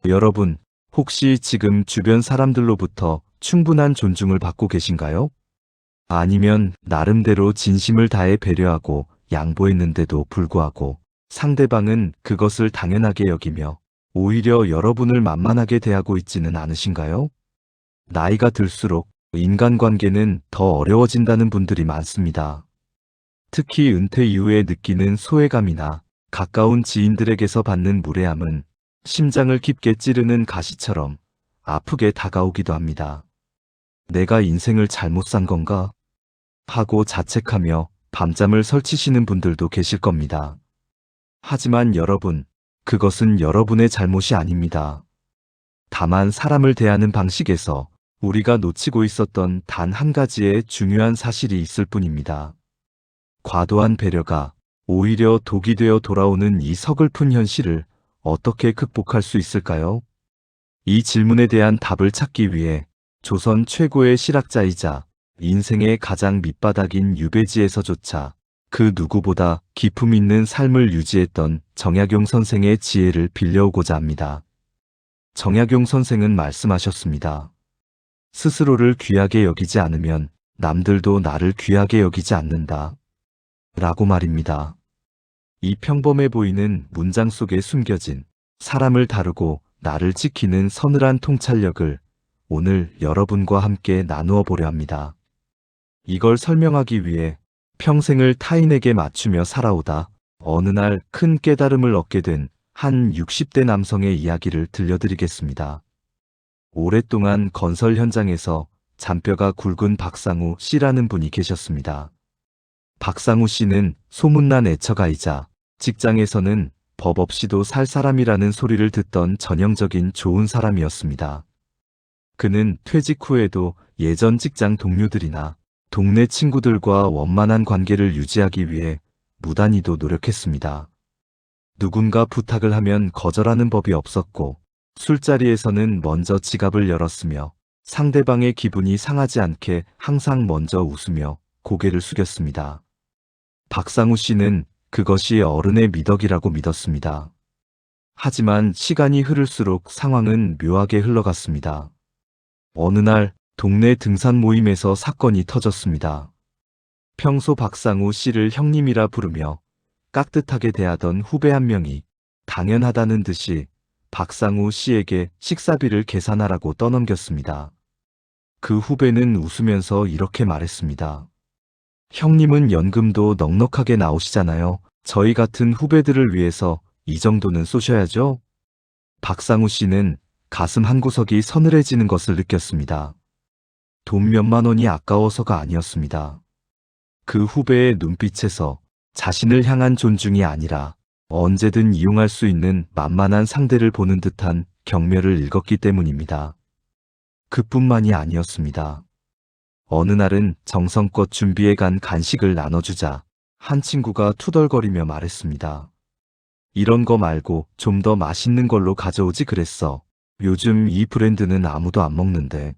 여러분, 혹시 지금 주변 사람들로부터 충분한 존중을 받고 계신가요? 아니면 나름대로 진심을 다해 배려하고 양보했는데도 불구하고 상대방은 그것을 당연하게 여기며 오히려 여러분을 만만하게 대하고 있지는 않으신가요? 나이가 들수록 인간관계는 더 어려워진다는 분들이 많습니다. 특히 은퇴 이후에 느끼는 소외감이나 가까운 지인들에게서 받는 무례함은 심장을 깊게 찌르는 가시처럼 아프게 다가오기도 합니다. 내가 인생을 잘못 산 건가? 하고 자책하며 밤잠을 설치시는 분들도 계실 겁니다. 하지만 여러분, 그것은 여러분의 잘못이 아닙니다. 다만 사람을 대하는 방식에서 우리가 놓치고 있었던 단 한 가지의 중요한 사실이 있을 뿐입니다. 과도한 배려가 오히려 독이 되어 돌아오는 이 서글픈 현실을 어떻게 극복할 수 있을까요? 이 질문에 대한 답을 찾기 위해 조선 최고의 실학자이자 인생의 가장 밑바닥인 유배지에서조차 그 누구보다 기품 있는 삶을 유지했던 정약용 선생의 지혜를 빌려오고자 합니다. 정약용 선생은 말씀하셨습니다. 스스로를 귀하게 여기지 않으면 남들도 나를 귀하게 여기지 않는다. 라고 말입니다. 이 평범해 보이는 문장 속에 숨겨진 사람을 다루고 나를 지키는 서늘한 통찰력을 오늘 여러분과 함께 나누어 보려 합니다. 이걸 설명하기 위해 평생을 타인에게 맞추며 살아오다 어느 날 큰 깨달음을 얻게 된 한 60대 남성의 이야기를 들려드리겠습니다. 오랫동안 건설 현장에서 잔뼈가 굵은 박상우 씨라는 분이 계셨습니다. 박상우 씨는 소문난 애처가이자 직장에서는 법 없이도 살 사람이라는 소리를 듣던 전형적인 좋은 사람이었습니다. 그는 퇴직 후에도 예전 직장 동료들이나 동네 친구들과 원만한 관계를 유지하기 위해 무단히도 노력했습니다. 누군가 부탁을 하면 거절하는 법이 없었고 술자리에서는 먼저 지갑을 열었으며 상대방의 기분이 상하지 않게 항상 먼저 웃으며 고개를 숙였습니다. 박상우 씨는 그것이 어른의 미덕이라고 믿었습니다. 하지만 시간이 흐를수록 상황은 묘하게 흘러갔습니다. 어느 날 동네 등산 모임에서 사건이 터졌습니다. 평소 박상우 씨를 형님이라 부르며 깍듯하게 대하던 후배 한 명이 당연하다는 듯이 박상우 씨에게 식사비를 계산하라고 떠넘겼습니다. 그 후배는 웃으면서 이렇게 말했습니다. 형님은 연금도 넉넉하게 나오시잖아요. 저희 같은 후배들을 위해서 이 정도는 쏘셔야죠. 박상우 씨는 가슴 한구석이 서늘해지는 것을 느꼈습니다. 돈 몇만 원이 아까워서가 아니었습니다. 그 후배의 눈빛에서 자신을 향한 존중이 아니라 언제든 이용할 수 있는 만만한 상대를 보는 듯한 경멸을 읽었기 때문입니다. 그뿐만이 아니었습니다. 어느 날은 정성껏 준비해간 간식을 나눠주자 한 친구가 투덜거리며 말했습니다. 이런 거 말고 좀 더 맛있는 걸로 가져오지 그랬어. 요즘 이 브랜드는 아무도 안 먹는데.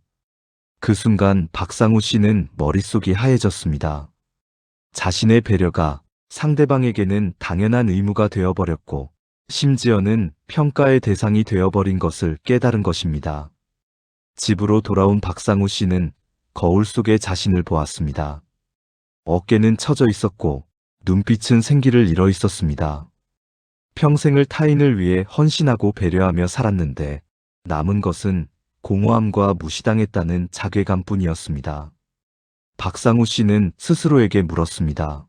그 순간 박상우 씨는 머릿속이 하얘졌습니다. 자신의 배려가 상대방에게는 당연한 의무가 되어버렸고 심지어는 평가의 대상이 되어버린 것을 깨달은 것입니다. 집으로 돌아온 박상우 씨는 거울 속에 자신을 보았습니다. 어깨는 처져 있었고 눈빛은 생기를 잃어 있었습니다. 평생을 타인을 위해 헌신하고 배려하며 살았는데 남은 것은 공허함과 무시당했다는 자괴감뿐이었습니다. 박상우 씨는 스스로에게 물었습니다.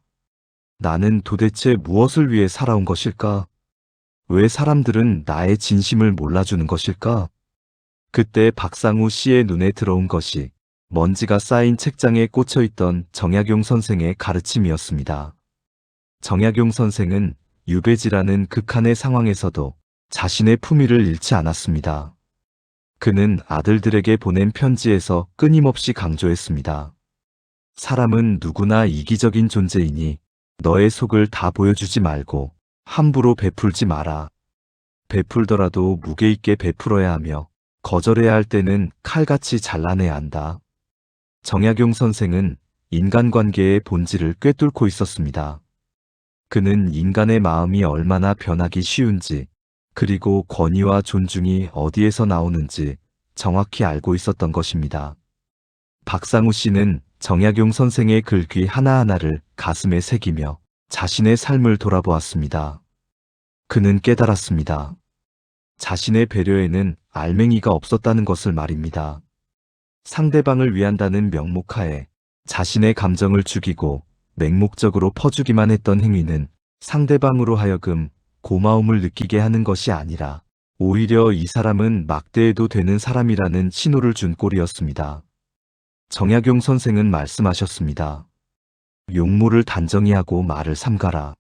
나는 도대체 무엇을 위해 살아온 것일까? 왜 사람들은 나의 진심을 몰라주는 것일까? 그때 박상우 씨의 눈에 들어온 것이 먼지가 쌓인 책장에 꽂혀있던 정약용 선생의 가르침이었습니다. 정약용 선생은 유배지라는 극한의 상황에서도 자신의 품위를 잃지 않았습니다. 그는 아들들에게 보낸 편지에서 끊임없이 강조했습니다. 사람은 누구나 이기적인 존재이니 너의 속을 다 보여주지 말고 함부로 베풀지 마라. 베풀더라도 무게 있게 베풀어야 하며 거절해야 할 때는 칼같이 잘라내야 한다. 정약용 선생은 인간관계의 본질을 꿰뚫고 있었습니다. 그는 인간의 마음이 얼마나 변하기 쉬운지, 그리고 권위와 존중이 어디에서 나오는지 정확히 알고 있었던 것입니다. 박상우 씨는 정약용 선생의 글귀 하나하나를 가슴에 새기며 자신의 삶을 돌아보았습니다. 그는 깨달았습니다. 자신의 배려에는 알맹이가 없었다는 것을 말입니다. 상대방을 위한다는 명목하에 자신의 감정을 죽이고 맹목적으로 퍼주기만 했던 행위는 상대방으로 하여금 고마움을 느끼게 하는 것이 아니라 오히려 이 사람은 막대해도 되는 사람이라는 신호를 준 꼴이었습니다. 정약용 선생은 말씀하셨습니다. 용모를 단정히 하고 말을 삼가라.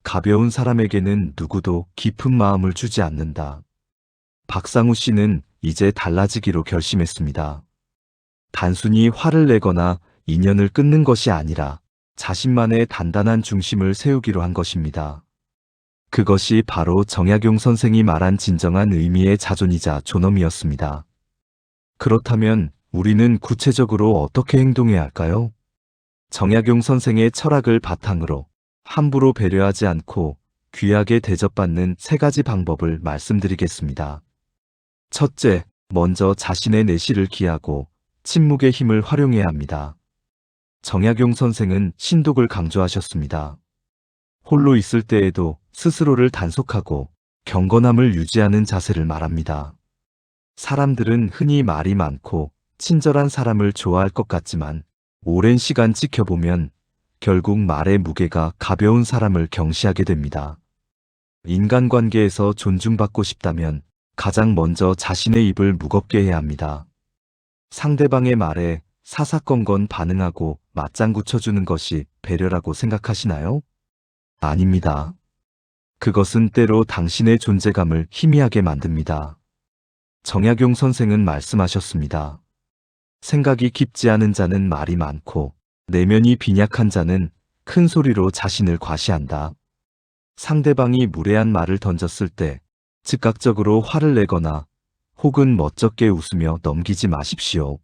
가벼운 사람에게는 누구도 깊은 마음을 주지 않는다. 박상우 씨는 이제 달라지기로 결심했습니다. 단순히 화를 내거나 인연을 끊는 것이 아니라 자신만의 단단한 중심을 세우기로 한 것입니다. 그것이 바로 정약용 선생이 말한 진정한 의미의 자존이자 존엄이었습니다. 그렇다면 우리는 구체적으로 어떻게 행동해야 할까요? 정약용 선생의 철학을 바탕으로 함부로 배려하지 않고 귀하게 대접받는 3가지 방법을 말씀드리겠습니다. 첫째, 먼저 자신의 내실을 기하고 침묵의 힘을 활용해야 합니다. 정약용 선생은 신독을 강조하셨습니다. 홀로 있을 때에도 스스로를 단속하고 경건함을 유지하는 자세를 말합니다. 사람들은 흔히 말이 많고 친절한 사람을 좋아할 것 같지만 오랜 시간 지켜보면 결국 말의 무게가 가벼운 사람을 경시하게 됩니다. 인간관계에서 존중받고 싶다면 가장 먼저 자신의 입을 무겁게 해야 합니다. 상대방의 말에 사사건건 반응하고 맞장구 쳐주는 것이 배려라고 생각하시나요? 아닙니다. 그것은 때로 당신의 존재감을 희미하게 만듭니다. 정약용 선생은 말씀하셨습니다. 생각이 깊지 않은 자는 말이 많고 내면이 빈약한 자는 큰 소리로 자신을 과시한다. 상대방이 무례한 말을 던졌을 때 즉각적으로 화를 내거나 혹은 멋쩍게 웃으며 넘기지 마십시오.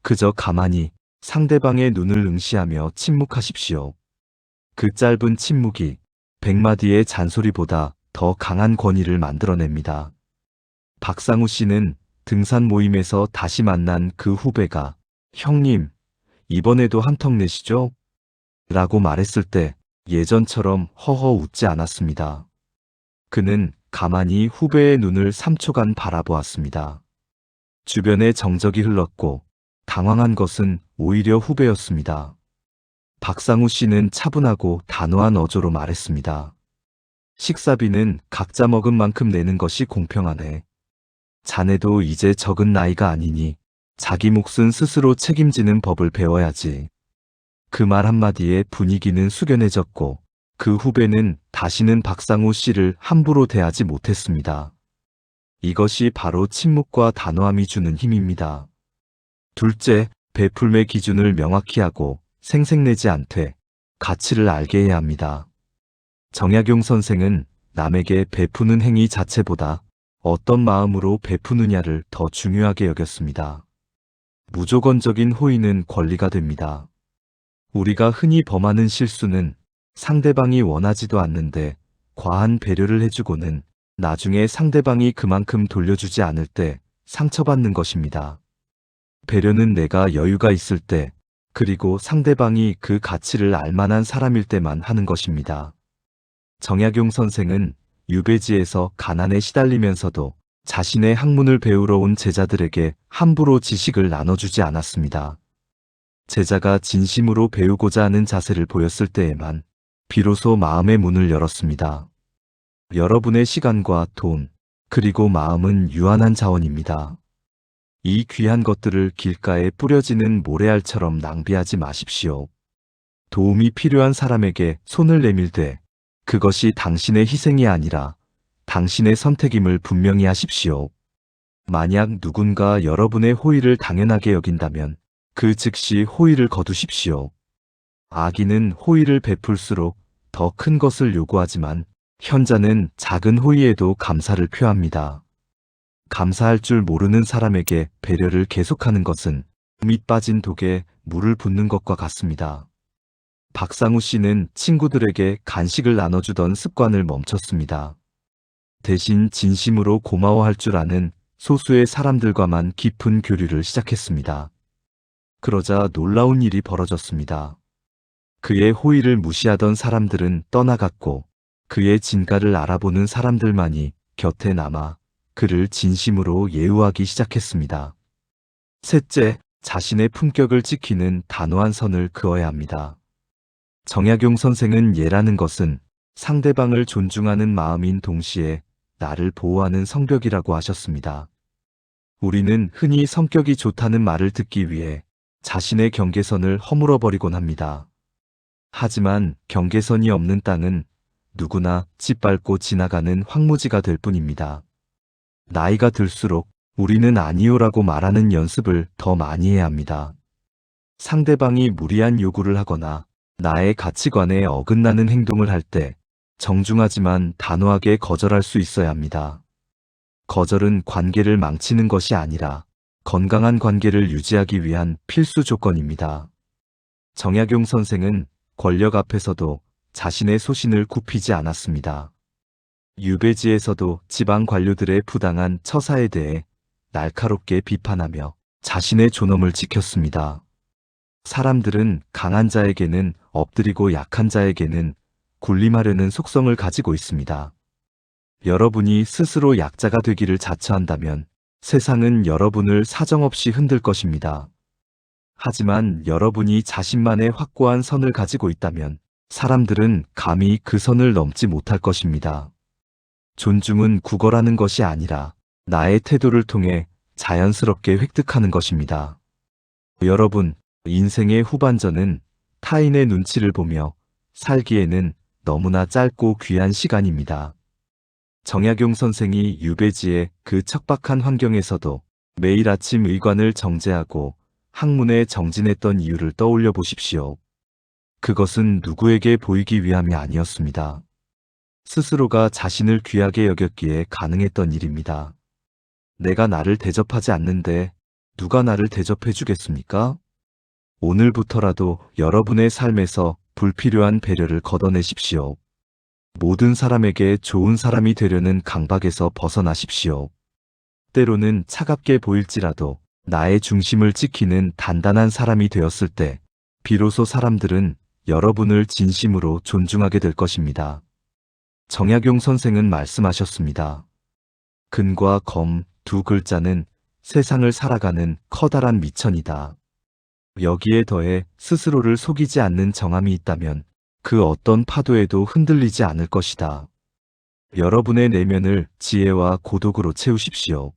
그저 가만히 상대방의 눈을 응시하며 침묵하십시오. 그 짧은 침묵이 100마디의 잔소리보다 더 강한 권위를 만들어냅니다. 박상우 씨는 등산 모임에서 다시 만난 그 후배가 형님, 이번에도 한턱 내시죠? 라고 말했을 때 예전처럼 허허 웃지 않았습니다. 그는 가만히 후배의 눈을 3초간 바라보았습니다. 주변에 정적이 흘렀고 당황한 것은 오히려 후배였습니다. 박상우 씨는 차분하고 단호한 어조로 말했습니다. 식사비는 각자 먹은 만큼 내는 것이 공평하네. 자네도 이제 적은 나이가 아니니 자기 몫은 스스로 책임지는 법을 배워야지. 그 말 한마디에 분위기는 숙연해졌고 그 후배는 다시는 박상우 씨를 함부로 대하지 못했습니다. 이것이 바로 침묵과 단호함이 주는 힘입니다. 둘째, 베풀매 기준을 명확히 하고 생색내지 않되 가치를 알게 해야 합니다. 정약용 선생은 남에게 베푸는 행위 자체보다 어떤 마음으로 베푸느냐를 더 중요하게 여겼습니다. 무조건적인 호의는 권리가 됩니다. 우리가 흔히 범하는 실수는 상대방이 원하지도 않는데 과한 배려를 해주고는 나중에 상대방이 그만큼 돌려주지 않을 때 상처받는 것입니다. 배려는 내가 여유가 있을 때, 그리고 상대방이 그 가치를 알만한 사람일 때만 하는 것입니다. 정약용 선생은 유배지에서 가난에 시달리면서도 자신의 학문을 배우러 온 제자들에게 함부로 지식을 나눠주지 않았습니다. 제자가 진심으로 배우고자 하는 자세를 보였을 때에만 비로소 마음의 문을 열었습니다. 여러분의 시간과 돈, 그리고 마음은 유한한 자원입니다. 이 귀한 것들을 길가에 뿌려지는 모래알처럼 낭비하지 마십시오. 도움이 필요한 사람에게 손을 내밀되 그것이 당신의 희생이 아니라 당신의 선택임을 분명히 하십시오. 만약 누군가 여러분의 호의를 당연하게 여긴다면 그 즉시 호의를 거두십시오. 악인은 호의를 베풀수록 더 큰 것을 요구하지만 현자는 작은 호의에도 감사를 표합니다. 감사할 줄 모르는 사람에게 배려를 계속하는 것은 밑 빠진 독에 물을 붓는 것과 같습니다. 박상우 씨는 친구들에게 간식을 나눠주던 습관을 멈췄습니다. 대신 진심으로 고마워할 줄 아는 소수의 사람들과만 깊은 교류를 시작했습니다. 그러자 놀라운 일이 벌어졌습니다. 그의 호의를 무시하던 사람들은 떠나갔고 그의 진가를 알아보는 사람들만이 곁에 남아 그를 진심으로 예우하기 시작했습니다. 셋째, 자신의 품격을 지키는 단호한 선을 그어야 합니다. 정약용 선생은 예라는 것은 상대방을 존중하는 마음인 동시에 나를 보호하는 성벽이라고 하셨습니다. 우리는 흔히 성격이 좋다는 말을 듣기 위해 자신의 경계선을 허물어버리곤 합니다. 하지만 경계선이 없는 땅은 누구나 짓밟고 지나가는 황무지가 될 뿐입니다. 나이가 들수록 우리는 아니요라고 말하는 연습을 더 많이 해야 합니다. 상대방이 무리한 요구를 하거나 나의 가치관에 어긋나는 행동을 할 때 정중하지만 단호하게 거절할 수 있어야 합니다. 거절은 관계를 망치는 것이 아니라 건강한 관계를 유지하기 위한 필수 조건입니다. 정약용 선생은 권력 앞에서도 자신의 소신을 굽히지 않았습니다. 유배지에서도 지방 관료들의 부당한 처사에 대해 날카롭게 비판하며 자신의 존엄을 지켰습니다. 사람들은 강한 자에게는 엎드리고 약한 자에게는 군림하려는 속성을 가지고 있습니다. 여러분이 스스로 약자가 되기를 자처한다면 세상은 여러분을 사정없이 흔들 것입니다. 하지만 여러분이 자신만의 확고한 선을 가지고 있다면 사람들은 감히 그 선을 넘지 못할 것입니다. 존중은 구걸하는 것이 아니라 나의 태도를 통해 자연스럽게 획득하는 것입니다. 여러분, 인생의 후반전은 타인의 눈치를 보며 살기에는 너무나 짧고 귀한 시간입니다. 정약용 선생이 유배지의 그 척박한 환경에서도 매일 아침 의관을 정제하고 학문에 정진했던 이유를 떠올려 보십시오. 그것은 누구에게 보이기 위함이 아니었습니다. 스스로가 자신을 귀하게 여겼기에 가능했던 일입니다. 내가 나를 대접하지 않는데 누가 나를 대접해 주겠습니까? 오늘부터라도 여러분의 삶에서 불필요한 배려를 걷어내십시오. 모든 사람에게 좋은 사람이 되려는 강박에서 벗어나십시오. 때로는 차갑게 보일지라도 나의 중심을 지키는 단단한 사람이 되었을 때 비로소 사람들은 여러분을 진심으로 존중하게 될 것입니다. 정약용 선생은 말씀하셨습니다. 근과 검 두 글자는 세상을 살아가는 커다란 미천이다. 여기에 더해 스스로를 속이지 않는 정함이 있다면 그 어떤 파도에도 흔들리지 않을 것이다. 여러분의 내면을 지혜와 고독으로 채우십시오.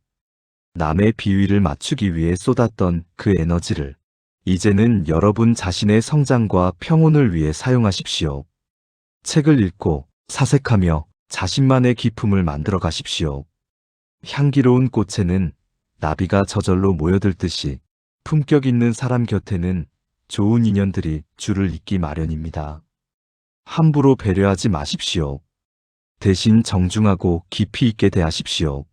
남의 비위를 맞추기 위해 쏟았던 그 에너지를 이제는 여러분 자신의 성장과 평온을 위해 사용하십시오. 책을 읽고 사색하며 자신만의 기품을 만들어 가십시오. 향기로운 꽃에는 나비가 저절로 모여들듯이 품격 있는 사람 곁에는 좋은 인연들이 줄을 잇기 마련입니다. 함부로 배려하지 마십시오. 대신 정중하고 깊이 있게 대하십시오.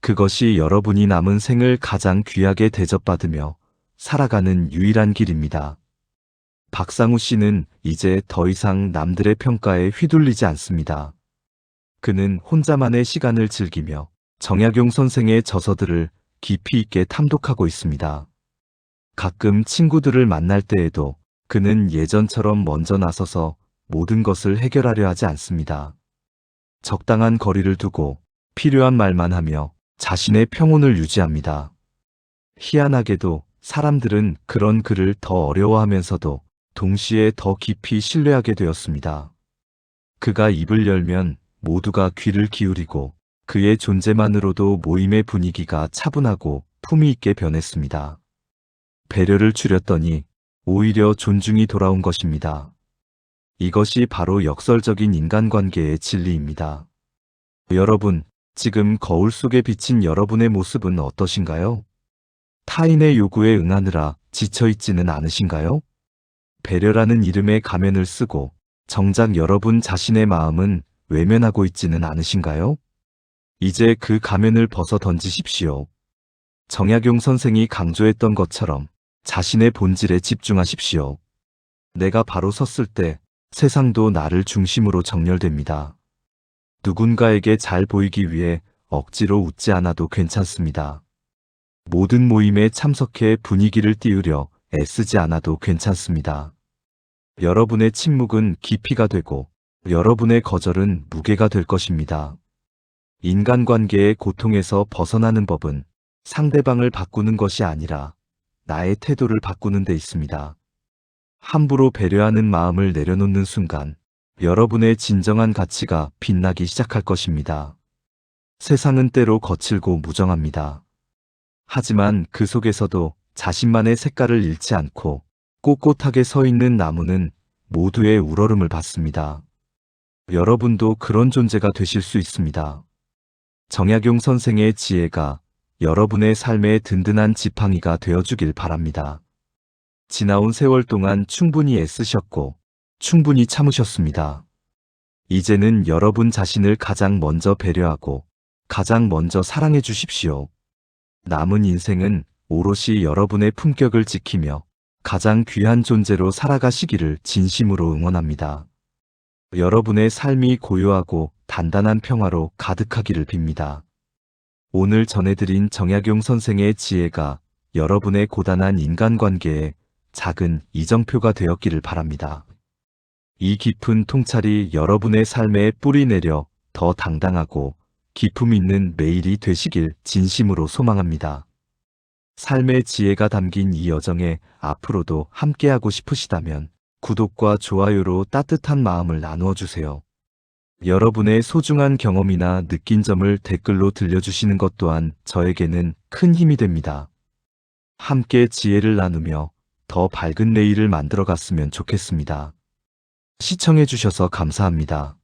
그것이 여러분이 남은 생을 가장 귀하게 대접받으며 살아가는 유일한 길입니다. 박상우 씨는 이제 더 이상 남들의 평가에 휘둘리지 않습니다. 그는 혼자만의 시간을 즐기며 정약용 선생의 저서들을 깊이 있게 탐독하고 있습니다. 가끔 친구들을 만날 때에도 그는 예전처럼 먼저 나서서 모든 것을 해결하려 하지 않습니다. 적당한 거리를 두고 필요한 말만 하며 자신의 평온을 유지합니다. 희한하게도 사람들은 그런 그를 더 어려워하면서도 동시에 더 깊이 신뢰하게 되었습니다. 그가 입을 열면 모두가 귀를 기울이고 그의 존재만으로도 모임의 분위기가 차분하고 품위 있게 변했습니다. 배려를 줄였더니 오히려 존중이 돌아온 것입니다. 이것이 바로 역설적인 인간관계의 진리입니다. 여러분, 지금 거울 속에 비친 여러분의 모습은 어떠신가요? 타인의 요구에 응하느라 지쳐있지는 않으신가요? 배려라는 이름의 가면을 쓰고 정작 여러분 자신의 마음은 외면하고 있지는 않으신가요? 이제 그 가면을 벗어 던지십시오. 정약용 선생이 강조했던 것처럼 자신의 본질에 집중하십시오. 내가 바로 섰을 때 세상도 나를 중심으로 정렬됩니다. 누군가에게 잘 보이기 위해 억지로 웃지 않아도 괜찮습니다. 모든 모임에 참석해 분위기를 띄우려 애쓰지 않아도 괜찮습니다. 여러분의 침묵은 깊이가 되고 여러분의 거절은 무게가 될 것입니다. 인간관계의 고통에서 벗어나는 법은 상대방을 바꾸는 것이 아니라 나의 태도를 바꾸는 데 있습니다. 함부로 배려하는 마음을 내려놓는 순간 여러분의 진정한 가치가 빛나기 시작할 것입니다. 세상은 때로 거칠고 무정합니다. 하지만 그 속에서도 자신만의 색깔을 잃지 않고 꼿꼿하게 서 있는 나무는 모두의 우러름을 받습니다. 여러분도 그런 존재가 되실 수 있습니다. 정약용 선생의 지혜가 여러분의 삶의 든든한 지팡이가 되어주길 바랍니다. 지나온 세월 동안 충분히 애쓰셨고 충분히 참으셨습니다. 이제는 여러분 자신을 가장 먼저 배려하고 가장 먼저 사랑해 주십시오. 남은 인생은 오롯이 여러분의 품격을 지키며 가장 귀한 존재로 살아가시기를 진심으로 응원합니다. 여러분의 삶이 고요하고 단단한 평화로 가득하기를 빕니다. 오늘 전해드린 정약용 선생의 지혜가 여러분의 고단한 인간관계에 작은 이정표가 되었기를 바랍니다. 이 깊은 통찰이 여러분의 삶에 뿌리 내려 더 당당하고 기품 있는 매일이 되시길 진심으로 소망합니다. 삶의 지혜가 담긴 이 여정에 앞으로도 함께하고 싶으시다면 구독과 좋아요로 따뜻한 마음을 나누어 주세요. 여러분의 소중한 경험이나 느낀 점을 댓글로 들려주시는 것 또한 저에게는 큰 힘이 됩니다. 함께 지혜를 나누며 더 밝은 내일을 만들어 갔으면 좋겠습니다. 시청해 주셔서 감사합니다.